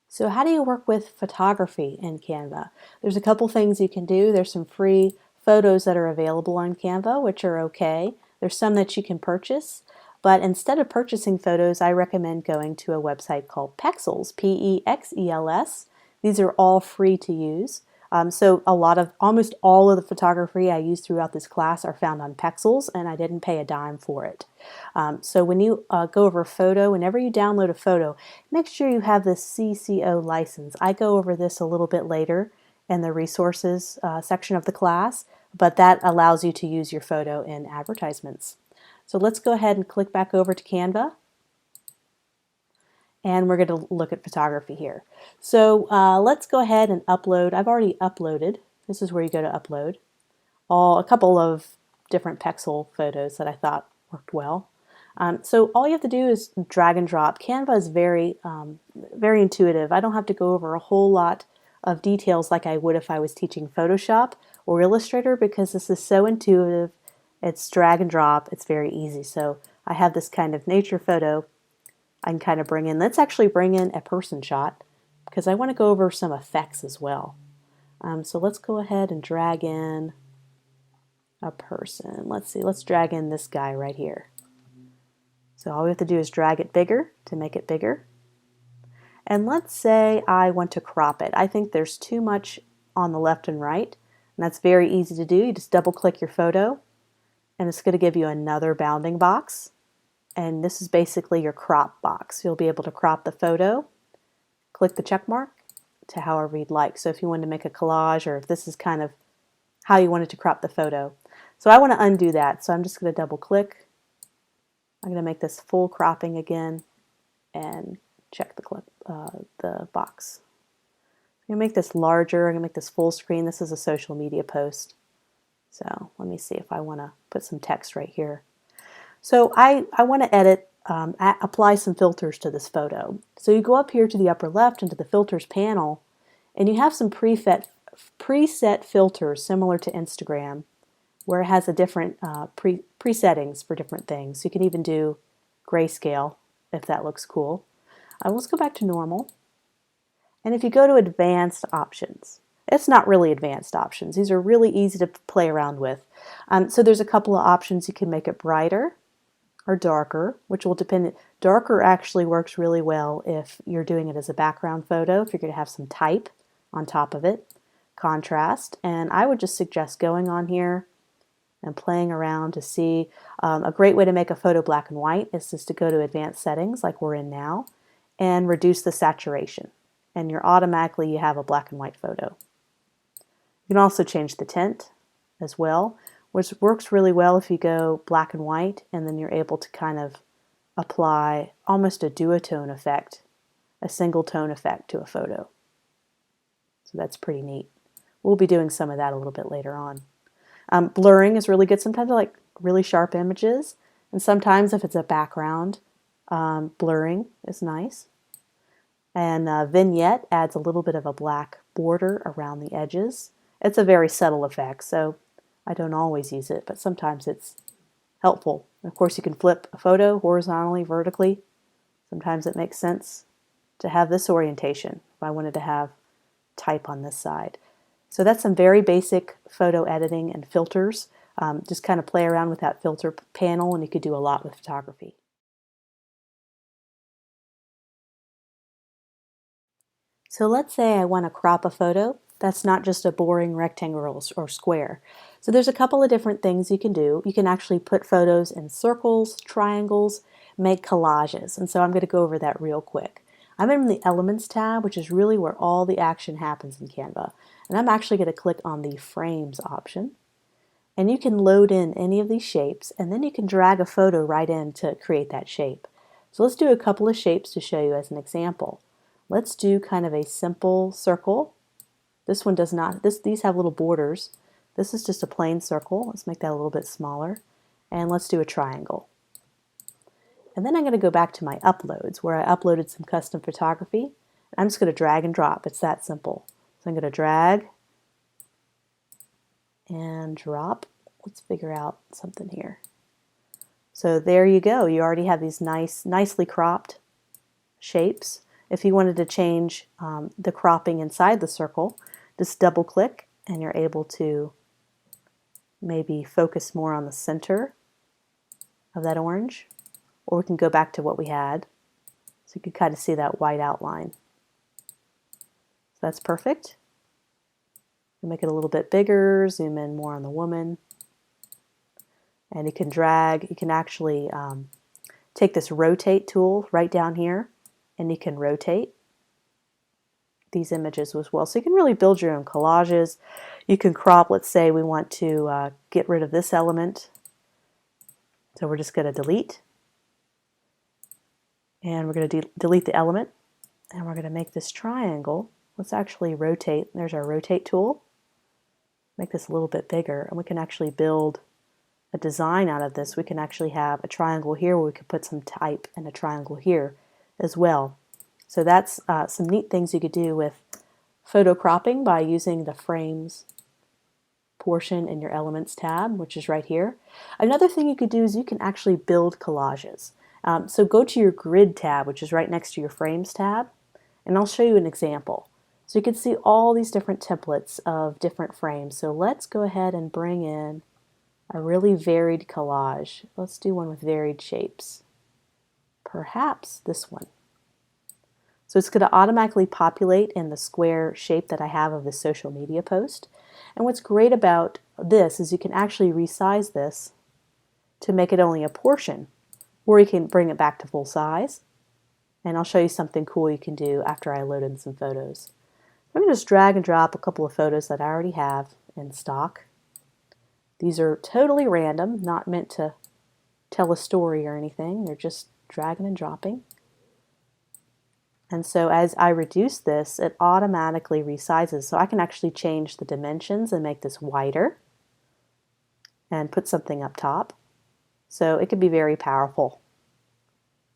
So how do you work with photography in Canva? There's a couple things you can do. There's some free photos that are available on Canva, which are okay. There's some that you can purchase, but instead of purchasing photos, I recommend going to a website called Pexels, P-E-X-E-L-S. These are all free to use. So almost all of the photography I use throughout this class are found on Pexels, and I didn't pay a dime for it. So when you go over a photo, whenever you download a photo, make sure you have the CCO license. I go over this a little bit later in the resources section of the class, but that allows you to use your photo in advertisements. So let's go ahead and click back over to Canva, and we're going to look at photography here. So let's go ahead and upload. I've already uploaded. This is where you go to upload. A couple of different Pexel photos that I thought worked well. So all you have to do is drag and drop. Canva is very intuitive. I don't have to go over a whole lot of details like I would if I was teaching Photoshop or Illustrator, because this is so intuitive. It's drag and drop. It's very easy. So I have this kind of nature photo I can kind of bring in. Let's actually bring in a person shot because I want to go over some effects as well. So let's go ahead and drag in a person. Let's see, let's drag in this guy right here. So all we have to do is drag it bigger to make it bigger. And let's say I want to crop it. I think there's too much on the left and right, and that's very easy to do. You just double click your photo, and it's going to give you another bounding box. And this is basically your crop box. You'll be able to crop the photo, click the check mark to however you'd like. So if you wanted to make a collage, or if this is kind of how you wanted to crop the photo. So I want to undo that, so I'm just going to double click. I'm going to make this full cropping again and check the box. I'm going to make this larger. I'm going to make this full screen. This is a social media post. So let me see if I want to put some text right here. So I want to edit, apply some filters to this photo. So you go up here to the upper left into the filters panel, and you have some preset filters similar to Instagram, where it has a different presettings for different things. You can even do grayscale if that looks cool. Let's go back to normal. And if you go to advanced options, it's not really advanced options. These are really easy to play around with. So there's a couple of options. You can make it brighter or darker, which will depend. Darker actually works really well if you're doing it as a background photo, if you're going to have some type on top of it, contrast. And I would just suggest going on here and playing around to see. A great way to make a photo black and white is just to go to advanced settings like we're in now and reduce the saturation. And you have a black and white photo. You can also change the tint as well, which works really well if you go black and white, and then you're able to kind of apply almost a duotone effect, a single tone effect to a photo. So that's pretty neat. We'll be doing some of that a little bit later on. Blurring is really good. Sometimes I like really sharp images, and sometimes if it's a background, blurring is nice. And vignette adds a little bit of a black border around the edges. It's a very subtle effect, so I don't always use it, but sometimes it's helpful. Of course, you can flip a photo horizontally, vertically. Sometimes it makes sense to have this orientation if I wanted to have type on this side. So that's some very basic photo editing and filters. Just kind of play around with that filter panel, and you could do a lot with photography. So let's say I want to crop a photo that's not just a boring rectangle or square. So there's a couple of different things you can do. You can actually put photos in circles, triangles, make collages. And so I'm going to go over that real quick. I'm in the Elements tab, which is really where all the action happens in Canva. And I'm actually going to click on the Frames option. And you can load in any of these shapes, and then you can drag a photo right in to create that shape. So let's do a couple of shapes to show you as an example. Let's do kind of a simple circle. This one does not, these have little borders. This is just a plain circle. Let's make that a little bit smaller. And let's do a triangle. And then I'm going to go back to my uploads where I uploaded some custom photography. I'm just going to drag and drop. It's that simple. So I'm going to drag and drop. Let's figure out something here. So there you go. You already have these nicely cropped shapes. If you wanted to change the cropping inside the circle, just double click and you're able to maybe focus more on the center of that orange, or we can go back to what we had so you can kind of see that white outline. So that's perfect. Make it a little bit bigger, zoom in more on the woman, and you can drag, you can actually take this rotate tool right down here and you can rotate these images as well. So you can really build your own collages. You can crop, let's say we want to get rid of this element. So we're just going to delete. And we're going to delete the element. And we're going to make this triangle. Let's actually rotate. There's our rotate tool. Make this a little bit bigger. And we can actually build a design out of this. We can actually have a triangle here where we could put some type, and a triangle here as well. So that's some neat things you could do with photo cropping by using the frames portion in your Elements tab, which is right here. Another thing you could do is you can actually build collages. So go to your Grid tab, which is right next to your Frames tab, and I'll show you an example. So you can see all these different templates of different frames. So let's go ahead and bring in a really varied collage. Let's do one with varied shapes. Perhaps this one. So it's going to automatically populate in the square shape that I have of the social media post. And what's great about this is you can actually resize this to make it only a portion, or you can bring it back to full size. And I'll show you something cool you can do after I load in some photos. I'm going to just drag and drop a couple of photos that I already have in stock. These are totally random, not meant to tell a story or anything. They're just dragging and dropping. And so as I reduce this, it automatically resizes. So I can actually change the dimensions and make this wider and put something up top. So it could be very powerful.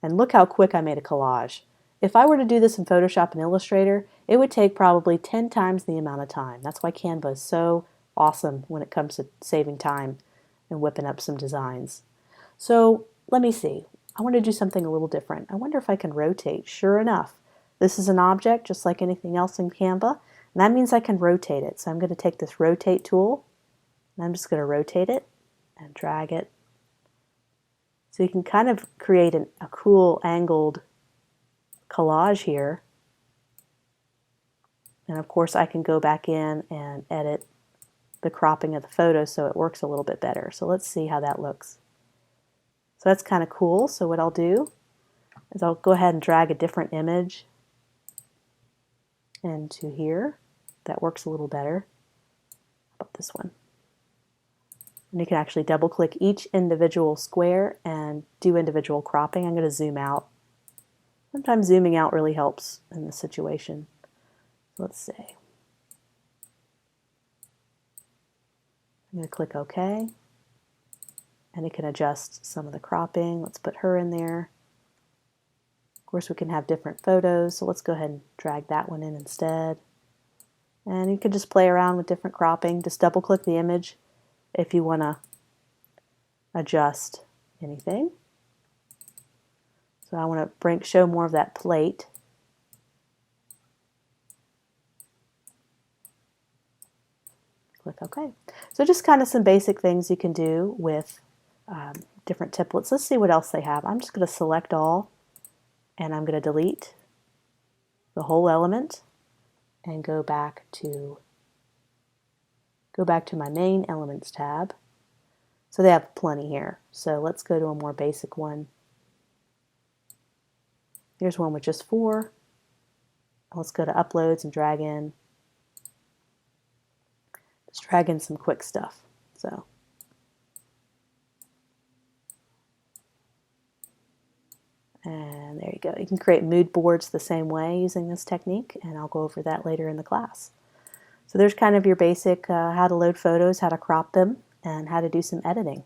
And look how quick I made a collage. If I were to do this in Photoshop and Illustrator, it would take probably 10 times the amount of time. That's why Canva is so awesome when it comes to saving time and whipping up some designs. So let me see. I want to do something a little different. I wonder if I can rotate. Sure enough, this is an object just like anything else in Canva, and that means I can rotate it. So I'm going to take this rotate tool, and I'm just going to rotate it and drag it. So you can kind of create a cool angled collage here. And of course I can go back in and edit the cropping of the photo so it works a little bit better. So let's see how that looks. So that's kind of cool. So what I'll do is I'll go ahead and drag a different image into here. That works a little better. How about this one? And you can actually double click each individual square and do individual cropping. I'm going to zoom out. Sometimes zooming out really helps in this situation. Let's see. I'm going to click OK. And it can adjust some of the cropping. Let's put her in there. Of course, we can have different photos, so let's go ahead and drag that one in instead. And you can just play around with different cropping. Just double click the image if you want to adjust anything. So I want to show more of that plate. Click OK. So just kind of some basic things you can do with different templates. Let's see what else they have. I'm just going to select all, and I'm going to delete the whole element and go back to my main Elements tab. So they have plenty here. So let's go to a more basic one. Here's one with just 4. Let's go to Uploads and drag in. Just drag in some quick stuff. So. And there you go. You can create mood boards the same way using this technique, and I'll go over that later in the class. So there's kind of your basic how to load photos, how to crop them, and how to do some editing.